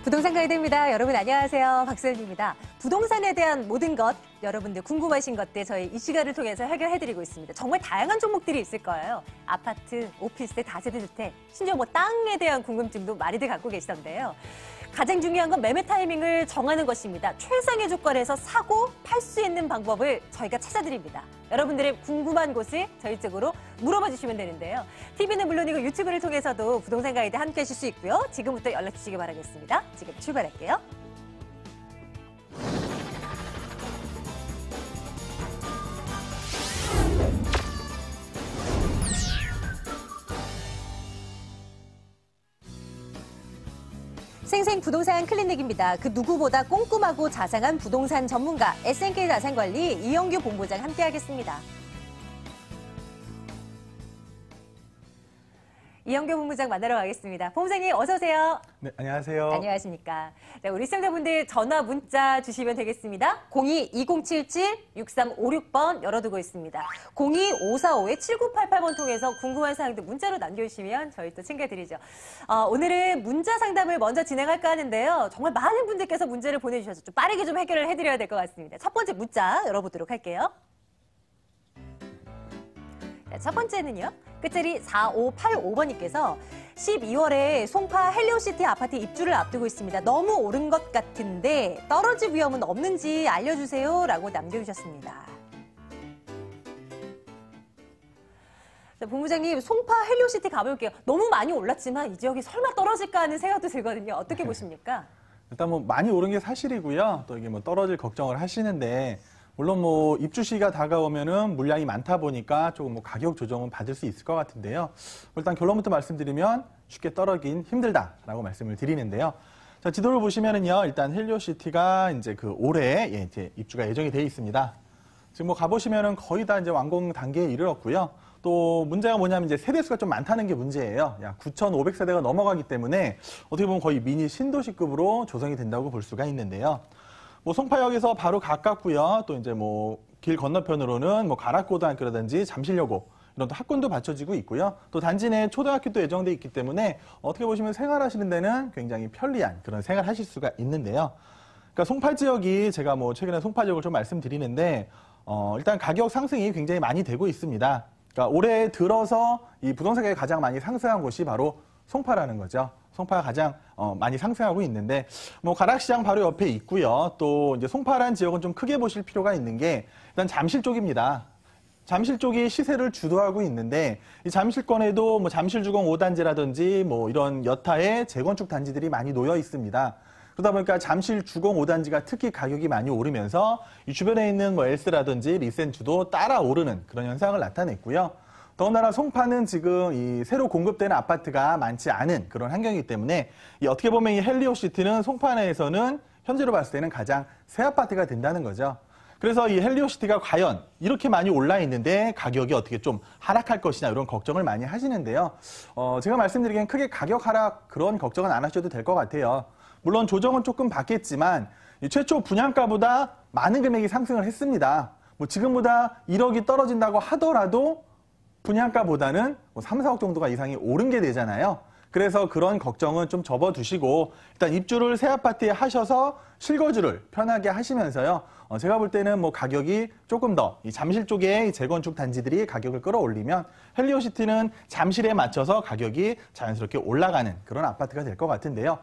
부동산 가이드입니다. 여러분 안녕하세요. 박소연입니다. 부동산에 대한 모든 것, 여러분들 궁금하신 것들 저희 이 시간을 통해서 해결해드리고 있습니다. 정말 다양한 종목들이 있을 거예요. 아파트, 오피스텔, 다세대주택, 심지어 뭐 땅에 대한 궁금증도 많이들 갖고 계시던데요. 가장 중요한 건 매매 타이밍을 정하는 것입니다. 최상의 조건에서 사고 팔 수 있는 방법을 저희가 찾아드립니다. 여러분들의 궁금한 곳을 저희 쪽으로 물어봐 주시면 되는데요. TV는 물론이고 유튜브를 통해서도 부동산 가이드 함께 하실 수 있고요. 지금부터 연락 주시기 바라겠습니다. 지금 출발할게요. 생생 부동산 클리닉입니다. 그 누구보다 꼼꼼하고 자상한 부동산 전문가 SNK 자산관리 이영규 본부장 함께하겠습니다. 이영규 본부장 만나러 가겠습니다. 본부장님 어서 오세요. 네, 안녕하세요. 안녕하십니까. 네, 우리 시청자분들 전화 문자 주시면 되겠습니다. 02-2077-6356번 열어두고 있습니다. 02-545-7988번 통해서 궁금한 사항들 문자로 남겨주시면 저희 또 챙겨드리죠. 오늘은 문자 상담을 먼저 진행할까 하는데요. 정말 많은 분들께서 문제를 보내주셔서 좀 빠르게 좀 해결을 해드려야 될 것 같습니다. 첫 번째 문자 열어보도록 할게요. 첫 번째는요. 끝자리 4585번님께서 12월에 송파 헬리오시티 아파트 입주를 앞두고 있습니다. 너무 오른 것 같은데 떨어질 위험은 없는지 알려주세요. 라고 남겨주셨습니다. 자, 본부장님, 송파 헬리오시티 가볼게요. 너무 많이 올랐지만 이 지역이 설마 떨어질까 하는 생각도 들거든요. 어떻게 보십니까? 일단 뭐 많이 오른 게 사실이고요. 또 이게 뭐 떨어질 걱정을 하시는데 물론 뭐 입주 시기가 다가오면은 물량이 많다 보니까 조금 뭐 가격 조정은 받을 수 있을 것 같은데요. 일단 결론부터 말씀드리면 쉽게 떨어지긴 힘들다라고 말씀을 드리는데요. 자, 지도를 보시면은요. 일단 헬리오시티가 이제 그 올해 이제 입주가 예정이 되어 있습니다. 지금 뭐 가보시면은 거의 다 이제 완공 단계에 이르렀고요. 또 문제가 뭐냐면 이제 세대수가 좀 많다는 게 문제예요. 약 9,500세대가 넘어가기 때문에 어떻게 보면 거의 미니 신도시급으로 조성이 된다고 볼 수가 있는데요. 뭐 송파역에서 바로 가깝고요. 또 이제 뭐 길 건너편으로는 뭐 가락고등학교라든지 잠실여고 이런 또 학군도 받쳐지고 있고요. 또 단지 내 초등학교도 예정돼 있기 때문에 어떻게 보시면 생활하시는 데는 굉장히 편리한 그런 생활하실 수가 있는데요. 그러니까 송파 지역이 제가 뭐 최근에 송파 지역을 좀 말씀드리는데 일단 가격 상승이 굉장히 많이 되고 있습니다. 그러니까 올해 들어서 이 부동산 가격이 가장 많이 상승한 곳이 바로 송파라는 거죠. 송파가 가장 많이 상승하고 있는데 뭐 가락시장 바로 옆에 있고요. 또 이제 송파라는 지역은 좀 크게 보실 필요가 있는 게 일단 잠실 쪽입니다. 잠실 쪽이 시세를 주도하고 있는데 이 잠실권에도 뭐 잠실주공 5단지라든지 뭐 이런 여타의 재건축 단지들이 많이 놓여 있습니다. 그러다 보니까 잠실주공 5단지가 특히 가격이 많이 오르면서 이 주변에 있는 뭐 엘스라든지 리센주도 따라 오르는 그런 현상을 나타냈고요. 더군다나 송파는 지금 이 새로 공급되는 아파트가 많지 않은 그런 환경이기 때문에 이 어떻게 보면 이 헬리오시티는 송파 내에서는 현재로 봤을 때는 가장 새 아파트가 된다는 거죠. 그래서 이 헬리오시티가 과연 이렇게 많이 올라 있는데 가격이 어떻게 좀 하락할 것이냐 이런 걱정을 많이 하시는데요. 제가 말씀드리기엔 크게 가격 하락 그런 걱정은 안 하셔도 될 것 같아요. 물론 조정은 조금 받겠지만 이 최초 분양가보다 많은 금액이 상승을 했습니다. 뭐 지금보다 1억이 떨어진다고 하더라도 분양가보다는 뭐 3, 4억 정도가 이상이 오른 게 되잖아요. 그래서 그런 걱정은 좀 접어두시고 일단 입주를 새 아파트에 하셔서 실거주를 편하게 하시면서요. 제가 볼 때는 뭐 가격이 조금 더 이 잠실 쪽의 재건축 단지들이 가격을 끌어올리면 헬리오시티는 잠실에 맞춰서 가격이 자연스럽게 올라가는 그런 아파트가 될 것 같은데요.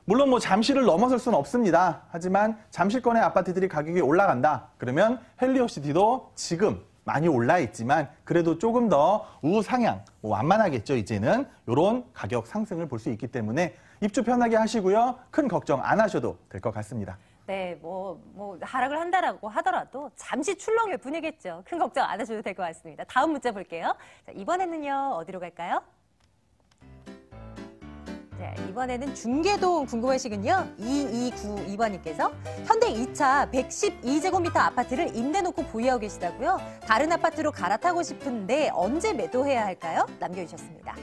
물론 뭐 잠실을 넘어설 수는 없습니다. 하지만 잠실권의 아파트들이 가격이 올라간다. 그러면 헬리오시티도 지금 많이 올라 있지만 그래도 조금 더 우상향, 뭐 완만하겠죠. 이제는 이런 가격 상승을 볼 수 있기 때문에 입주 편하게 하시고요. 큰 걱정 안 하셔도 될 것 같습니다. 네, 뭐 하락을 한다라고 하더라도 잠시 출렁일 뿐이겠죠. 큰 걱정 안 하셔도 될 것 같습니다. 다음 문자 볼게요. 자, 이번에는요. 어디로 갈까요? 자, 이번에는 중계동 궁금하시군요. 2292번님께서 현대 2차 112제곱미터 아파트를 임대 놓고 보유하고 계시다고요. 다른 아파트로 갈아타고 싶은데 언제 매도해야 할까요? 남겨주셨습니다.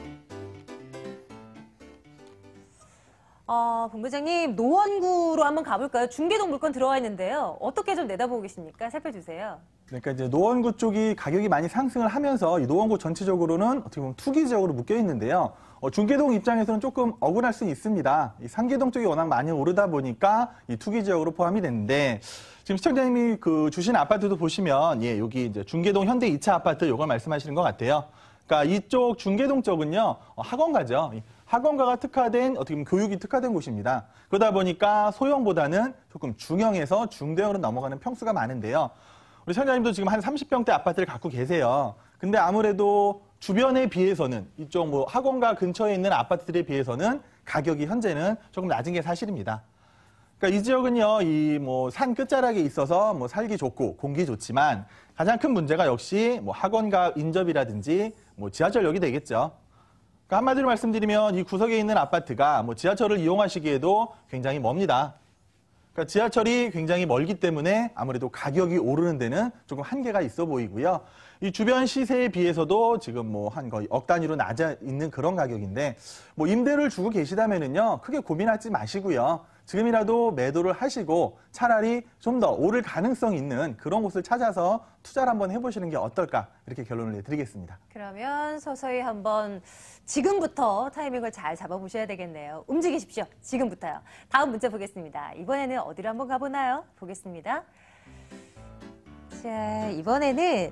본부장님, 노원구로 한번 가볼까요? 중계동 물건 들어와 있는데요. 어떻게 좀 내다보고 계십니까? 살펴주세요. 그러니까 이제 노원구 쪽이 가격이 많이 상승을 하면서 이 노원구 전체적으로는 어떻게 보면 투기 지역으로 묶여 있는데요. 중계동 입장에서는 조금 억울할 수는 있습니다. 이 상계동 쪽이 워낙 많이 오르다 보니까 이 투기 지역으로 포함이 됐는데 지금 시청자님이 주신 아파트도 보시면 여기 이제 중계동 현대 2차 아파트 요걸 말씀하시는 것 같아요. 그러니까 이쪽 중계동 쪽은요 학원가죠. 학원가가 특화된 어떻게 보면 교육이 특화된 곳입니다. 그러다 보니까 소형보다는 조금 중형에서 중대형으로 넘어가는 평수가 많은데요. 우리 시청자님도 지금 한 30평대 아파트를 갖고 계세요. 근데 아무래도 주변에 비해서는 이쪽 학원가 근처에 있는 아파트들에 비해서는 가격이 현재는 조금 낮은 게 사실입니다. 그러니까 이 지역은요, 산 끝자락에 있어서 살기 좋고 공기 좋지만 가장 큰 문제가 역시 학원가 인접이라든지 지하철역이 되겠죠. 그러니까 한마디로 말씀드리면 이 구석에 있는 아파트가 지하철을 이용하시기에도 굉장히 멉니다. 그러니까 지하철이 굉장히 멀기 때문에 아무래도 가격이 오르는 데는 조금 한계가 있어 보이고요. 이 주변 시세에 비해서도 지금 한 거의 억 단위로 낮아 있는 그런 가격인데 임대를 주고 계시다면은요 크게 고민하지 마시고요. 지금이라도 매도를 하시고 차라리 좀 더 오를 가능성 있는 그런 곳을 찾아서 투자를 한번 해보시는 게 어떨까 이렇게 결론을 내드리겠습니다. 그러면 서서히 한번 지금부터 타이밍을 잘 잡아보셔야 되겠네요. 움직이십시오. 지금부터요. 다음 문자 보겠습니다. 이번에는 어디로 한번 가보나요? 보겠습니다. 자, 이번에는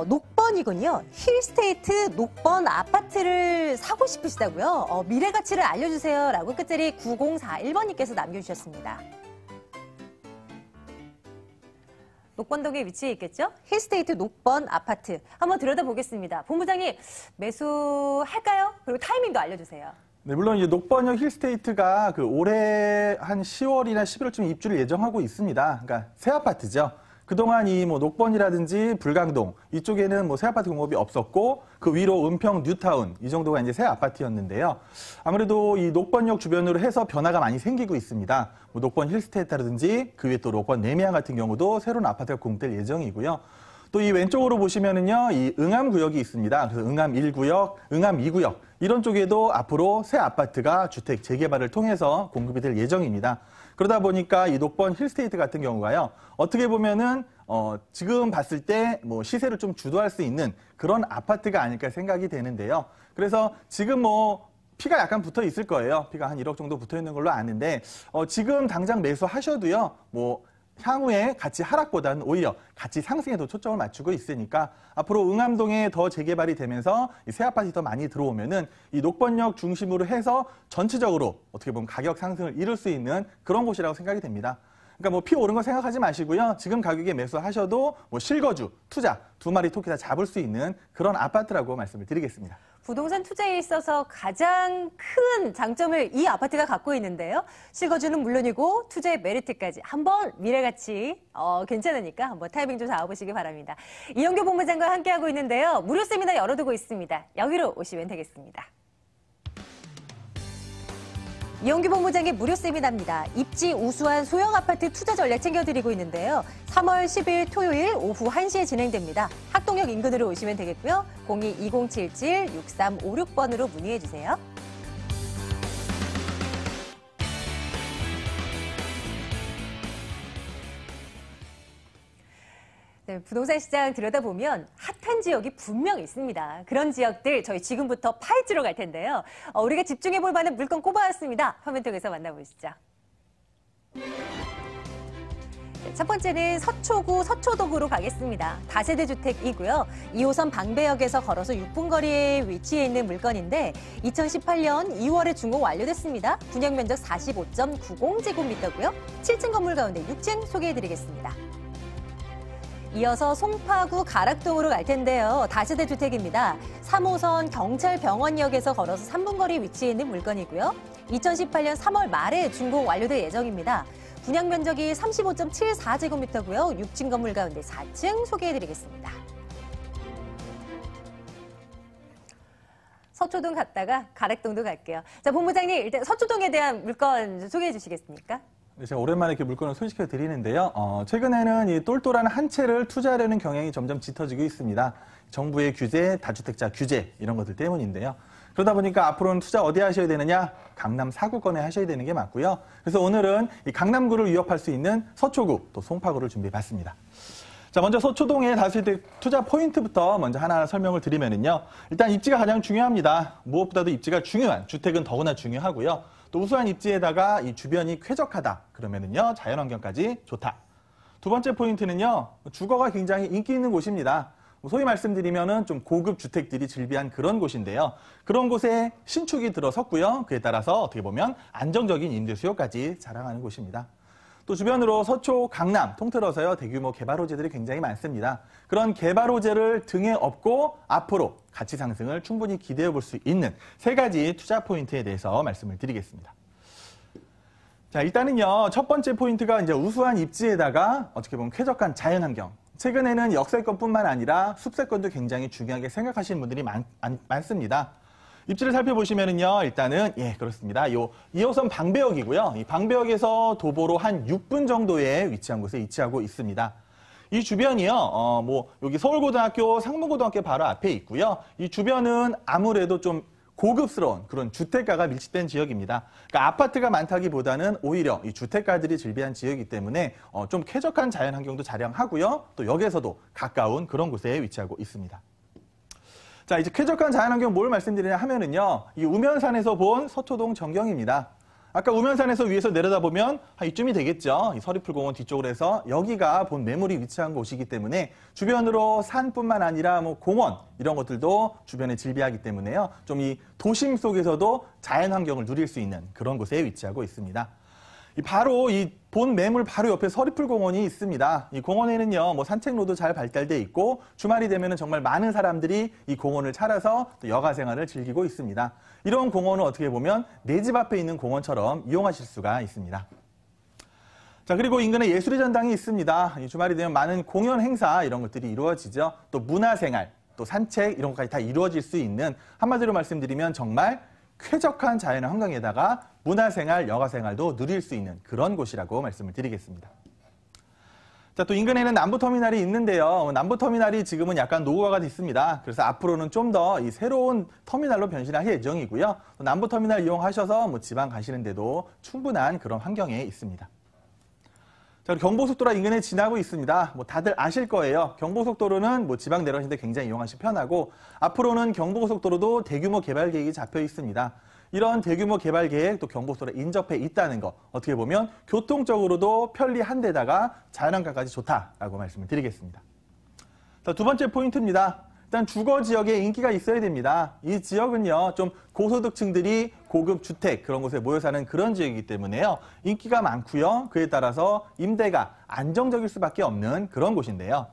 녹번이군요. 힐스테이트 녹번 아파트를 사고 싶으시다고요? 미래 가치를 알려주세요. 라고 끝자리 9041번님께서 남겨주셨습니다. 녹번동에 위치해 있겠죠? 힐스테이트 녹번 아파트. 한번 들여다보겠습니다. 본부장님, 매수할까요? 그리고 타이밍도 알려주세요. 네, 물론 이제 녹번역 힐스테이트가 올해 한 10월이나 11월쯤 입주를 예정하고 있습니다. 그러니까 새 아파트죠. 그동안 이 녹번이라든지 불광동 이쪽에는 새 아파트 공급이 없었고 그 위로 은평 뉴타운 이 정도가 이제 새 아파트였는데요. 아무래도 이 녹번역 주변으로 해서 변화가 많이 생기고 있습니다. 녹번 힐스테이트라든지 그 위에 또 녹번 내미안 같은 경우도 새로운 아파트가 공급될 예정이고요. 또 이 왼쪽으로 보시면은요, 이 응암 구역이 있습니다. 그래서 응암 1구역, 응암 2구역 이런 쪽에도 앞으로 새 아파트가 주택 재개발을 통해서 공급이 될 예정입니다. 그러다 보니까 이 녹번 힐스테이트 같은 경우가요, 어떻게 보면은 지금 봤을 때 시세를 좀 주도할 수 있는 그런 아파트가 아닐까 생각이 되는데요. 그래서 지금 피가 약간 붙어 있을 거예요. 피가 한 1억 정도 붙어 있는 걸로 아는데 지금 당장 매수하셔도요, 향후에 가치 하락보다는 오히려 가치 상승에 더 초점을 맞추고 있으니까 앞으로 응암동에 더 재개발이 되면서 이 새 아파트 더 많이 들어오면은 이 녹번역 중심으로 해서 전체적으로 어떻게 보면 가격 상승을 이룰 수 있는 그런 곳이라고 생각이 됩니다. 그러니까 피 오른 거 생각하지 마시고요. 지금 가격에 매수하셔도 실거주, 투자 두 마리 토끼 다 잡을 수 있는 그런 아파트라고 말씀을 드리겠습니다. 부동산 투자에 있어서 가장 큰 장점을 이 아파트가 갖고 있는데요. 실거주는 물론이고 투자의 메리트까지 한번 미래가치 괜찮으니까 한번 타이밍 좀 잡아보시기 바랍니다. 이영규 본부장과 함께하고 있는데요. 무료 세미나 열어두고 있습니다. 여기로 오시면 되겠습니다. 이영규 본부장의 무료 세미나입니다. 입지 우수한 소형 아파트 투자 전략 챙겨드리고 있는데요. 3월 10일 토요일 오후 1시에 진행됩니다. 학동역 인근으로 오시면 되겠고요. 02-2077-6356번으로 문의해주세요. 네, 부동산 시장 들여다보면 핫한 지역이 분명 있습니다. 그런 지역들 저희 지금부터 파헤치러 갈 텐데요. 우리가 집중해볼 만한 물건 꼽아왔습니다. 화면 통해서 만나보시죠. 첫 번째는 서초구 서초동으로 가겠습니다. 다세대 주택이고요. 2호선 방배역에서 걸어서 6분 거리에 위치해 있는 물건인데 2018년 2월에 준공 완료됐습니다. 분양 면적 45.90제곱미터고요. 7층 건물 가운데 6층 소개해드리겠습니다. 이어서 송파구 가락동으로 갈 텐데요. 다세대 주택입니다. 3호선 경찰병원역에서 걸어서 3분 거리 위치해 있는 물건이고요. 2018년 3월 말에 준공 완료될 예정입니다. 분양 면적이 35.74제곱미터고요. 6층 건물 가운데 4층 소개해드리겠습니다. 서초동 갔다가 가락동도 갈게요. 자, 본부장님 일단 서초동에 대한 물건 소개해 주시겠습니까? 네, 제가 오랜만에 이렇게 물건을 소개시켜 드리는데요. 최근에는 이 똘똘한 한 채를 투자하려는 경향이 점점 짙어지고 있습니다. 정부의 규제, 다주택자 규제 이런 것들 때문인데요. 그러다 보니까 앞으로는 투자 어디 하셔야 되느냐? 강남 4구권에 하셔야 되는 게 맞고요. 그래서 오늘은 이 강남구를 위협할 수 있는 서초구 또 송파구를 준비해 봤습니다. 자, 먼저 서초동의 다세대 투자 포인트부터 먼저 하나하나 설명을 드리면은요. 일단 입지가 가장 중요합니다. 무엇보다도 입지가 중요한, 주택은 더구나 중요하고요. 또 우수한 입지에다가 이 주변이 쾌적하다. 그러면은요, 자연환경까지 좋다. 두 번째 포인트는요, 주거가 굉장히 인기 있는 곳입니다. 소위 말씀드리면은 좀 고급 주택들이 즐비한 그런 곳인데요. 그런 곳에 신축이 들어섰고요. 그에 따라서 어떻게 보면 안정적인 임대 수요까지 자랑하는 곳입니다. 또 주변으로 서초, 강남 통틀어서요 대규모 개발 호재들이 굉장히 많습니다. 그런 개발 호재를 등에 업고 앞으로 가치 상승을 충분히 기대해 볼 수 있는 세 가지 투자 포인트에 대해서 말씀을 드리겠습니다. 자, 일단은요 첫 번째 포인트가 이제 우수한 입지에다가 어떻게 보면 쾌적한 자연환경. 최근에는 역세권뿐만 아니라 숲세권도 굉장히 중요하게 생각하시는 분들이 많습니다. 입지를 살펴보시면은요, 일단은, 예, 그렇습니다. 2호선 방배역이고요. 이 방배역에서 도보로 한 6분 정도에 위치한 곳에 위치하고 있습니다. 이 주변이요, 여기 서울고등학교, 상문고등학교 바로 앞에 있고요. 이 주변은 아무래도 좀 고급스러운 그런 주택가가 밀집된 지역입니다. 그러니까 아파트가 많다기보다는 오히려 이 주택가들이 즐비한 지역이기 때문에 좀 쾌적한 자연환경도 자랑하고요. 또 역에서도 가까운 그런 곳에 위치하고 있습니다. 자, 이제 쾌적한 자연환경 뭘 말씀드리냐 하면은요, 이 우면산에서 본 서초동 전경입니다. 아까 우면산에서 위에서 내려다보면 한 이쯤이 되겠죠. 이 서리풀공원 뒤쪽으로 해서 여기가 본 매물이 위치한 곳이기 때문에 주변으로 산뿐만 아니라 뭐 공원 이런 것들도 주변에 즐비하기 때문에요. 좀 이 도심 속에서도 자연환경을 누릴 수 있는 그런 곳에 위치하고 있습니다. 바로 이 본 매물 바로 옆에 서리풀공원이 있습니다. 이 공원에는요, 산책로도 잘 발달돼 있고 주말이 되면은 정말 많은 사람들이 이 공원을 찾아서 또 여가 생활을 즐기고 있습니다. 이런 공원은 어떻게 보면 내 집 앞에 있는 공원처럼 이용하실 수가 있습니다. 자, 그리고 인근에 예술의 전당이 있습니다. 이 주말이 되면 많은 공연 행사 이런 것들이 이루어지죠. 또 문화생활, 또 산책 이런 것까지 다 이루어질 수 있는 한마디로 말씀드리면 정말 쾌적한 자연 환경에다가 문화생활, 여가생활도 누릴 수 있는 그런 곳이라고 말씀을 드리겠습니다. 자, 또 인근에는 남부터미널이 있는데요. 남부터미널이 지금은 약간 노후화가 됐습니다. 그래서 앞으로는 좀 더 이 새로운 터미널로 변신할 예정이고요. 또 남부터미널 이용하셔서 지방 가시는데도 충분한 그런 환경에 있습니다. 자, 경부고속도로가 인근에 지나고 있습니다. 다들 아실 거예요. 경부고속도로는 지방 내려가시는데 굉장히 이용하시 편하고 앞으로는 경부고속도로도 대규모 개발 계획이 잡혀 있습니다. 이런 대규모 개발 계획 또 경부고속도로에 인접해 있다는 거 어떻게 보면 교통적으로도 편리한 데다가 자연환경까지 좋다라고 말씀을 드리겠습니다. 자, 두 번째 포인트입니다. 일단 주거 지역에 인기가 있어야 됩니다. 이 지역은요, 좀 고소득층들이 고급 주택 그런 곳에 모여 사는 그런 지역이기 때문에요. 인기가 많고요. 그에 따라서 임대가 안정적일 수밖에 없는 그런 곳인데요.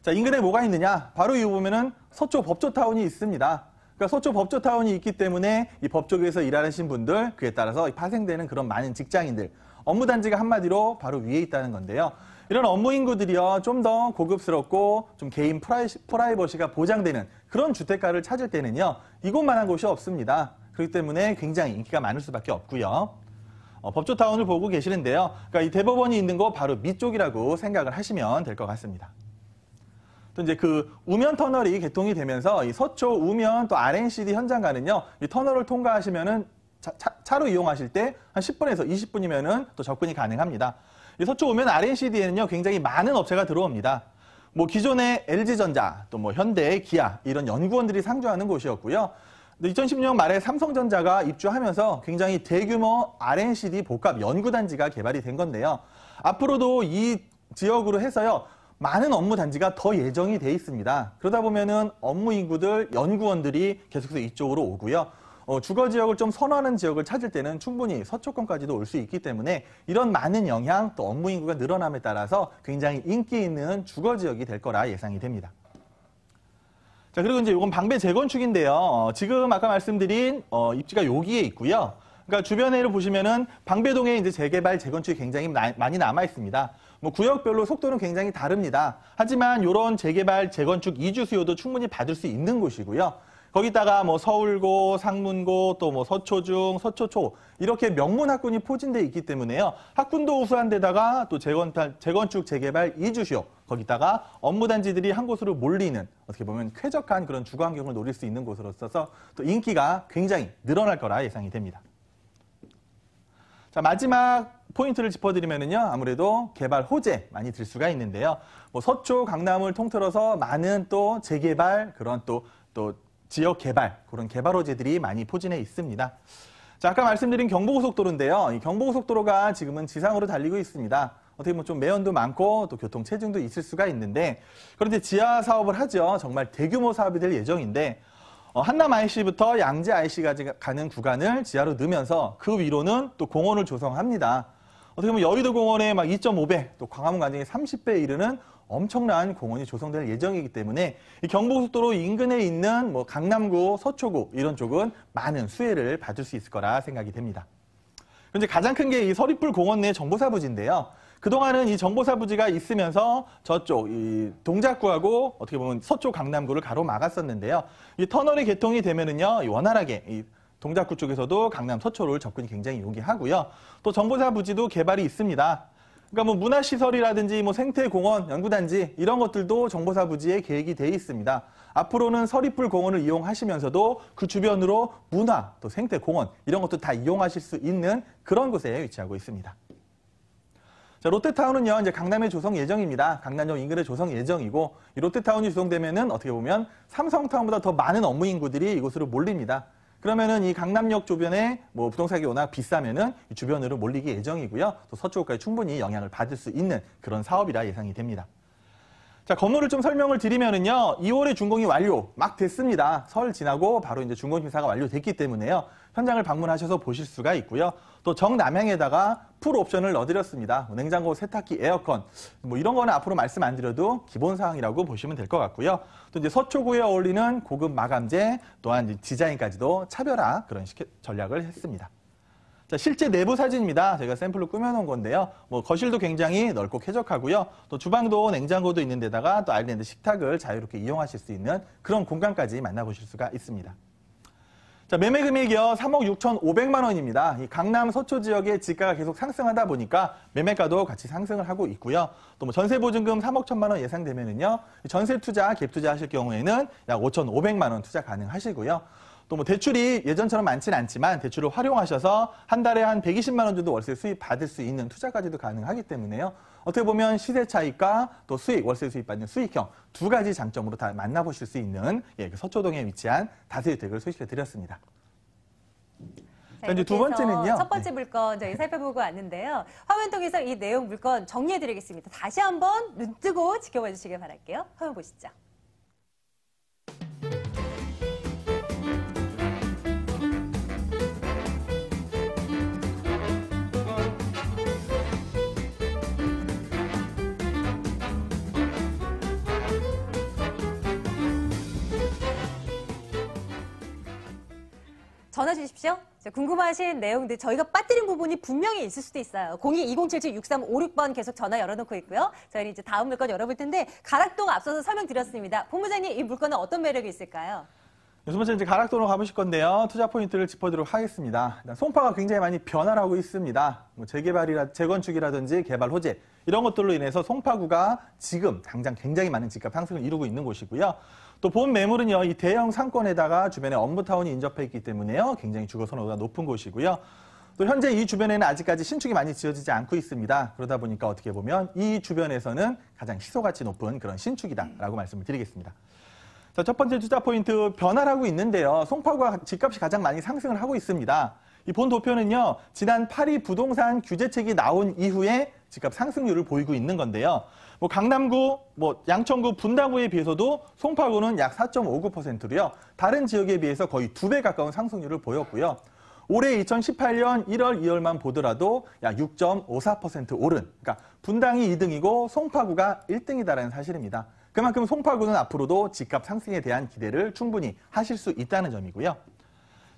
자, 인근에 뭐가 있느냐? 바로 이 보면은 서초 법조타운이 있습니다. 그러니까 서초 법조타운이 있기 때문에 이 법조계에서 일하시는 분들, 그에 따라서 파생되는 그런 많은 직장인들, 업무단지가 한마디로 바로 위에 있다는 건데요. 이런 업무 인구들이요, 좀 더 고급스럽고 좀 개인 프라이버시가 보장되는 그런 주택가를 찾을 때는요, 이곳만한 곳이 없습니다. 그렇기 때문에 굉장히 인기가 많을 수밖에 없고요. 법조타운을 보고 계시는데요. 그러니까 이 대법원이 있는 거 바로 밑쪽이라고 생각을 하시면 될 것 같습니다. 또 이제 그 우면 터널이 개통이 되면서 이 서초 우면 또 RNCD 현장가는요, 이 터널을 통과하시면은 차로 이용하실 때 한 10분에서 20분이면은 또 접근이 가능합니다. 이 서초 우면 RNCD에는요, 굉장히 많은 업체가 들어옵니다. 기존의 LG전자, 또 현대, 기아 이런 연구원들이 상주하는 곳이었고요. 2016년 말에 삼성전자가 입주하면서 굉장히 대규모 RNCD 복합 연구단지가 개발이 된 건데요. 앞으로도 이 지역으로 해서요, 많은 업무 단지가 더 예정이 돼 있습니다. 그러다 보면은 업무 인구들, 연구원들이 계속해서 이쪽으로 오고요. 주거 지역을 좀 선호하는 지역을 찾을 때는 충분히 서초권까지도 올 수 있기 때문에 이런 많은 영향, 또 업무 인구가 늘어남에 따라서 굉장히 인기 있는 주거 지역이 될 거라 예상이 됩니다. 자, 그리고 이제 이건 방배 재건축인데요. 지금 아까 말씀드린 입지가 여기에 있고요. 그러니까 주변에 보시면은 방배동에 이제 재개발, 재건축이 굉장히 많이 남아 있습니다. 구역별로 속도는 굉장히 다릅니다. 하지만 이런 재개발, 재건축 이주 수요도 충분히 받을 수 있는 곳이고요. 거기다가 서울고, 상문고, 또 서초중, 서초초 이렇게 명문 학군이 포진돼 있기 때문에요. 학군도 우수한 데다가 또 재건축, 재개발 이주 수요 거기다가 업무 단지들이 한 곳으로 몰리는 어떻게 보면 쾌적한 그런 주거 환경을 노릴 수 있는 곳으로서 또 인기가 굉장히 늘어날 거라 예상이 됩니다. 자, 마지막 포인트를 짚어드리면은요, 아무래도 개발 호재 많이 들 수가 있는데요. 뭐 서초, 강남을 통틀어서 많은 또 재개발, 그런 또 지역 개발, 그런 개발 호재들이 많이 포진해 있습니다. 자, 아까 말씀드린 경부고속도로인데요. 이 경부고속도로가 지금은 지상으로 달리고 있습니다. 어떻게 보면 좀 매연도 많고 또 교통 체증도 있을 수가 있는데, 그런데 지하 사업을 하죠. 정말 대규모 사업이 될 예정인데, 한남 IC부터 양재 IC까지 가는 구간을 지하로 넣으면서 그 위로는 또 공원을 조성합니다. 어떻게 보면 여의도 공원의 막 2.5배, 또 광화문 관정의 30배에 이르는 엄청난 공원이 조성될 예정이기 때문에 이 경부고속도로 인근에 있는 뭐 강남구, 서초구 이런 쪽은 많은 수혜를 받을 수 있을 거라 생각이 됩니다. 그런데 가장 큰 게 이 서리풀 공원 내 정보사부지인데요. 그동안은 이 정보사부지가 있으면서 저쪽 이 동작구하고 어떻게 보면 서초 강남구를 가로막았었는데요. 이 터널이 개통이 되면은요, 원활하게 이 동작구 쪽에서도 강남 서초를 접근이 굉장히 용이하고요. 또 정보사부지도 개발이 있습니다. 그러니까 뭐 문화시설이라든지 뭐 생태공원, 연구단지 이런 것들도 정보사부지에 계획이 돼 있습니다. 앞으로는 서리풀 공원을 이용하시면서도 그 주변으로 문화, 또 생태공원 이런 것도 다 이용하실 수 있는 그런 곳에 위치하고 있습니다. 자, 롯데타운은요, 이제 강남에 조성 예정입니다. 강남역 인근에 조성 예정이고, 이 롯데타운이 조성되면은 어떻게 보면 삼성타운보다 더 많은 업무 인구들이 이곳으로 몰립니다. 그러면은 이 강남역 주변에 뭐 부동산이 워낙 비싸면은 이 주변으로 몰리기 예정이고요. 또 서쪽까지 충분히 영향을 받을 수 있는 그런 사업이라 예상이 됩니다. 자, 건물을 좀 설명을 드리면은요, 2월에 준공이 완료 막 됐습니다. 설 지나고 바로 이제 준공 심사가 완료됐기 때문에요. 현장을 방문하셔서 보실 수가 있고요. 또 정남향에다가 풀 옵션을 넣어드렸습니다. 냉장고, 세탁기, 에어컨 뭐 이런 거는 앞으로 말씀 안 드려도 기본 사항이라고 보시면 될 것 같고요. 또 이제 서초구에 어울리는 고급 마감재 또한 디자인까지도 차별화 그런 전략을 했습니다. 자, 실제 내부 사진입니다. 제가 샘플로 꾸며놓은 건데요. 뭐 거실도 굉장히 넓고 쾌적하고요. 또 주방도 냉장고도 있는 데다가 또 아일랜드 식탁을 자유롭게 이용하실 수 있는 그런 공간까지 만나보실 수가 있습니다. 자, 매매 금액이요. 3억 6,500만 원입니다. 이 강남 서초 지역의 지가가 계속 상승하다 보니까 매매가도 같이 상승을 하고 있고요. 또 뭐 전세 보증금 3억 1천만 원 예상되면은요. 전세 투자, 갭 투자 하실 경우에는 약 5,500만 원 투자 가능하시고요. 또 뭐 대출이 예전처럼 많지는 않지만 대출을 활용하셔서 한 달에 한 120만 원 정도 월세 수입 받을 수 있는 투자까지도 가능하기 때문에요. 어떻게 보면 시세 차익과 또 수익, 월세 수입 받는 수익형 두 가지 장점으로 다 만나보실 수 있는 그 서초동에 위치한 다세주택을 소개시켜 드렸습니다. 자, 이제 두 번째는요. 첫 번째 물건 저희 살펴보고 왔는데요. 화면 통해서 이 내용 물건 정리해드리겠습니다. 다시 한번 눈 뜨고 지켜봐 주시길 바랄게요. 화면 보시죠. 전화 주십시오. 궁금하신 내용들 저희가 빠뜨린 부분이 분명히 있을 수도 있어요. 02-2077-6356번 계속 전화 열어놓고 있고요. 저희는 이제 다음 물건 열어볼 텐데 가락동 앞서서 설명드렸습니다. 본부장님, 이 물건은 어떤 매력이 있을까요? 두 번째 이제 가락동으로 가보실 건데요. 투자 포인트를 짚어드리도록 하겠습니다. 일단 송파가 굉장히 많이 변화를 하고 있습니다. 뭐 재건축이라든지 개발 호재 이런 것들로 인해서 송파구가 지금 당장 굉장히 많은 집값 상승을 이루고 있는 곳이고요. 또 본 매물은요, 이 대형 상권에다가 주변에 업무타운이 인접해 있기 때문에요. 굉장히 주거 선호도가 높은 곳이고요. 또 현재 이 주변에는 아직까지 신축이 많이 지어지지 않고 있습니다. 그러다 보니까 어떻게 보면 이 주변에서는 가장 희소가치 높은 그런 신축이다라고 말씀을 드리겠습니다. 자, 첫 번째 투자 포인트 변화를 하고 있는데요. 송파구가 집값이 가장 많이 상승을 하고 있습니다. 이 본 도표는요, 지난 8위 부동산 규제책이 나온 이후에 집값 상승률을 보이고 있는 건데요. 뭐 강남구, 뭐 양천구, 분당구에 비해서도 송파구는 약 4.59%로요. 다른 지역에 비해서 거의 2배 가까운 상승률을 보였고요. 올해 2018년 1월, 2월만 보더라도 약 6.54% 오른, 그러니까 분당이 2등이고 송파구가 1등이다라는 사실입니다. 그만큼 송파구는 앞으로도 집값 상승에 대한 기대를 충분히 하실 수 있다는 점이고요.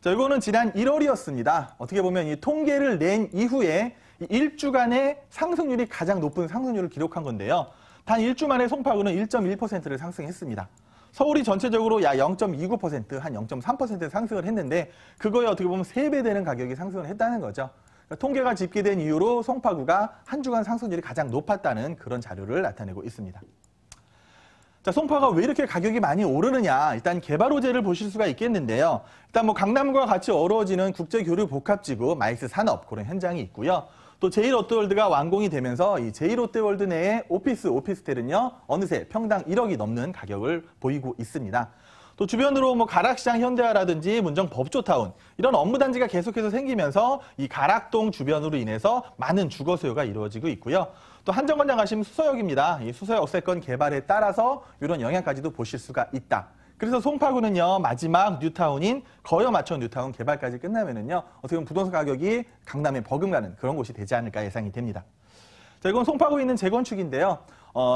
자, 이거는 지난 1월이었습니다. 어떻게 보면 이 통계를 낸 이후에 1주간의 상승률이 가장 높은 상승률을 기록한 건데요. 단 1주 만에 송파구는 1.1%를 상승했습니다. 서울이 전체적으로 약 0.29%, 한 0.3% 상승을 했는데 그거에 어떻게 보면 3배 되는 가격이 상승을 했다는 거죠. 그러니까 통계가 집계된 이후로 송파구가 한 주간 상승률이 가장 높았다는 그런 자료를 나타내고 있습니다. 자, 송파가 왜 이렇게 가격이 많이 오르느냐? 일단 개발 호재를 보실 수가 있겠는데요. 일단 뭐 강남과 같이 어우러지는 국제교류 복합지구 마이스 산업 그런 현장이 있고요. 또 또 제1롯데월드가 완공이 되면서 이 제1롯데월드 내의 오피스텔은요, 어느새 평당 1억이 넘는 가격을 보이고 있습니다. 또 주변으로 뭐 가락시장 현대화라든지 문정 법조타운 이런 업무단지가 계속해서 생기면서 이 가락동 주변으로 인해서 많은 주거 수요가 이루어지고 있고요. 또 한정거장 가시면 수서역입니다. 이 수서역 역세권 개발에 따라서 이런 영향까지도 보실 수가 있다. 그래서 송파구는요, 마지막 뉴타운인 거여마천 뉴타운 개발까지 끝나면은요, 어떻게 보면 부동산 가격이 강남에 버금가는 그런 곳이 되지 않을까 예상이 됩니다. 자, 이건 송파구에 있는 재건축인데요.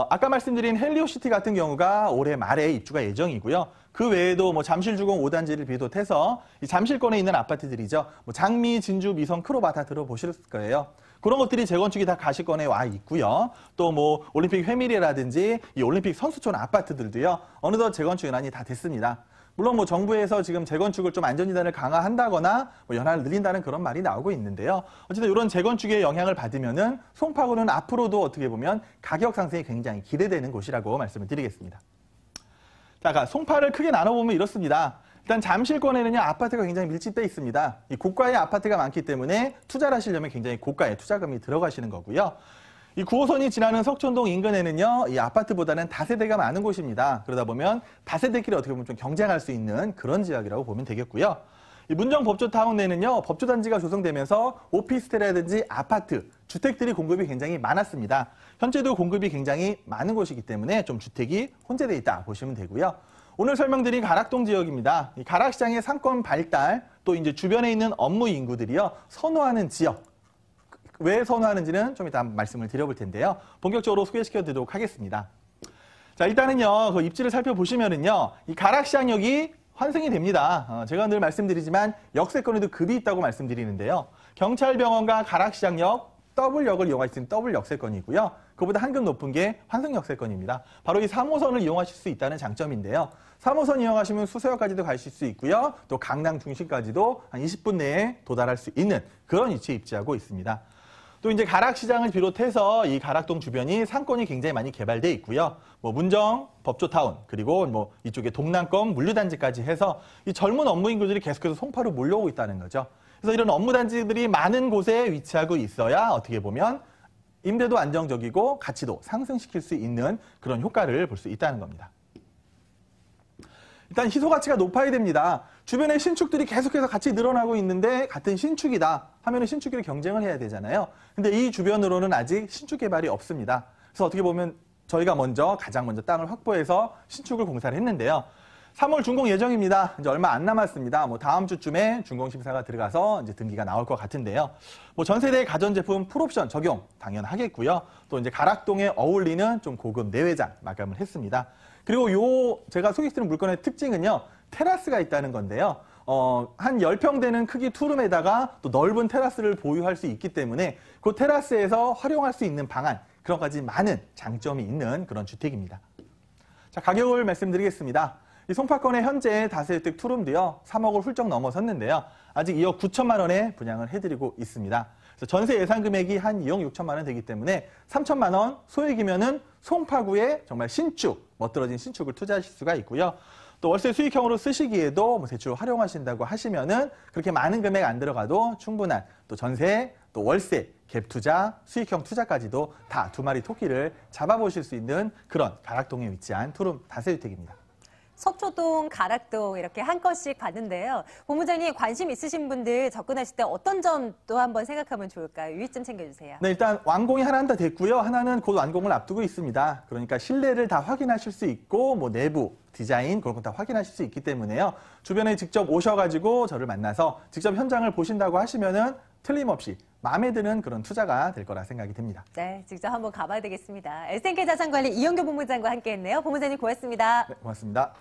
아까 말씀드린 헬리오시티 같은 경우가 올해 말에 입주가 예정이고요. 그 외에도 뭐 잠실주공 5단지를 비롯해서 이 잠실권에 있는 아파트들이죠. 뭐 장미, 진주, 미성, 크로바 다 들어보실 거예요. 그런 것들이 재건축이 다 가시권에 와 있고요. 또 뭐 올림픽 회밀이라든지 이 올림픽 선수촌 아파트들도요. 어느덧 재건축 연한이 다 됐습니다. 물론 뭐 정부에서 지금 재건축을 좀 안전진단을 강화한다거나 뭐 연한을 늘린다는 그런 말이 나오고 있는데요. 어쨌든 이런 재건축의 영향을 받으면은 송파구는 앞으로도 어떻게 보면 가격 상승이 굉장히 기대되는 곳이라고 말씀을 드리겠습니다. 자, 송파를 크게 나눠보면 이렇습니다. 일단 잠실권에는요, 아파트가 굉장히 밀집돼 있습니다. 이 고가의 아파트가 많기 때문에 투자를 하시려면 굉장히 고가의 투자금이 들어가시는 거고요. 이 9호선이 지나는 석촌동 인근에는요, 이 아파트보다는 다세대가 많은 곳입니다. 그러다 보면 다세대끼리 어떻게 보면 좀 경쟁할 수 있는 그런 지역이라고 보면 되겠고요. 이 문정 법조타운 내는요, 법조단지가 조성되면서 오피스텔이라든지 아파트, 주택들이 공급이 굉장히 많았습니다. 현재도 공급이 굉장히 많은 곳이기 때문에 좀 주택이 혼재되어 있다 보시면 되고요. 오늘 설명드린 가락동 지역입니다. 이 가락시장의 상권 발달, 또 이제 주변에 있는 업무 인구들이요, 선호하는 지역. 왜 선호하는지는 좀 이따 말씀을 드려볼 텐데요. 본격적으로 소개시켜 드리도록 하겠습니다. 자, 일단은요, 그 입지를 살펴보시면은요, 이 가락시장역이 환승이 됩니다. 제가 늘 말씀드리지만 역세권에도 급이 있다고 말씀드리는데요. 경찰병원과 가락시장역, W역을 이용할 수 있는 W 역세권이고요. 그보다 한 급 높은 게 환승 역세권입니다. 바로 이 3호선을 이용하실 수 있다는 장점인데요. 3호선 이용하시면 수서역까지도 가실 수 있고요. 또 강남 중심까지도 한 20분 내에 도달할 수 있는 그런 위치에 입지하고 있습니다. 또 이제 가락시장을 비롯해서 이 가락동 주변이 상권이 굉장히 많이 개발돼 있고요. 뭐 문정, 법조타운, 그리고 뭐 이쪽에 동남권 물류단지까지 해서 이 젊은 업무 인구들이 계속해서 송파로 몰려오고 있다는 거죠. 그래서 이런 업무단지들이 많은 곳에 위치하고 있어야 어떻게 보면 임대도 안정적이고 가치도 상승시킬 수 있는 그런 효과를 볼 수 있다는 겁니다. 일단 희소 가치가 높아야 됩니다. 주변에 신축들이 계속해서 같이 늘어나고 있는데 같은 신축이다 하면 신축끼리 경쟁을 해야 되잖아요. 근데 이 주변으로는 아직 신축 개발이 없습니다. 그래서 어떻게 보면 저희가 가장 먼저 땅을 확보해서 신축을 공사를 했는데요. 3월 준공 예정입니다. 이제 얼마 안 남았습니다. 뭐 다음 주쯤에 준공 심사가 들어가서 이제 등기가 나올 것 같은데요. 뭐 전세대 가전제품 풀옵션 적용 당연하겠고요. 또 이제 가락동에 어울리는 좀 고급 내외장 마감을 했습니다. 그리고 제가 소개시키는 물건의 특징은요, 테라스가 있다는 건데요. 한 10평 되는 크기 투룸에다가 또 넓은 테라스를 보유할 수 있기 때문에 그 테라스에서 활용할 수 있는 방안, 그런 가지 많은 장점이 있는 그런 주택입니다. 자, 가격을 말씀드리겠습니다. 이 송파권의 현재 다세대택 투룸도요, 3억을 훌쩍 넘어섰는데요. 아직 2억 9천만 원에 분양을 해드리고 있습니다. 그래서 전세 예상 금액이 한 2억 6천만 원 되기 때문에 3천만 원 소액이면은 송파구에 정말 멋들어진 신축을 투자하실 수가 있고요. 또 월세 수익형으로 쓰시기에도 뭐 대출 활용하신다고 하시면은 그렇게 많은 금액 안 들어가도 충분한 또 전세, 또 월세, 갭 투자, 수익형 투자까지도 다 두 마리 토끼를 잡아보실 수 있는 그런 가락동에 위치한 투룸 다세주택입니다. 석초동, 가락동 이렇게 한 건씩 봤는데요. 본부장님 관심 있으신 분들 접근하실 때 어떤 점 또 한번 생각하면 좋을까요? 유의점 챙겨주세요. 네, 일단 완공이 하나는 다 됐고요. 하나는 곧 완공을 앞두고 있습니다. 그러니까 실내를 다 확인하실 수 있고 뭐 내부 디자인 그런 거 다 확인하실 수 있기 때문에요. 주변에 직접 오셔가지고 저를 만나서 직접 현장을 보신다고 하시면은 틀림없이 마음에 드는 그런 투자가 될 거라 생각이 됩니다. 네, 직접 한번 가봐야 되겠습니다. SNK 자산관리 이영규 본부장과 함께했네요. 본부장님 고맙습니다. 네, 고맙습니다.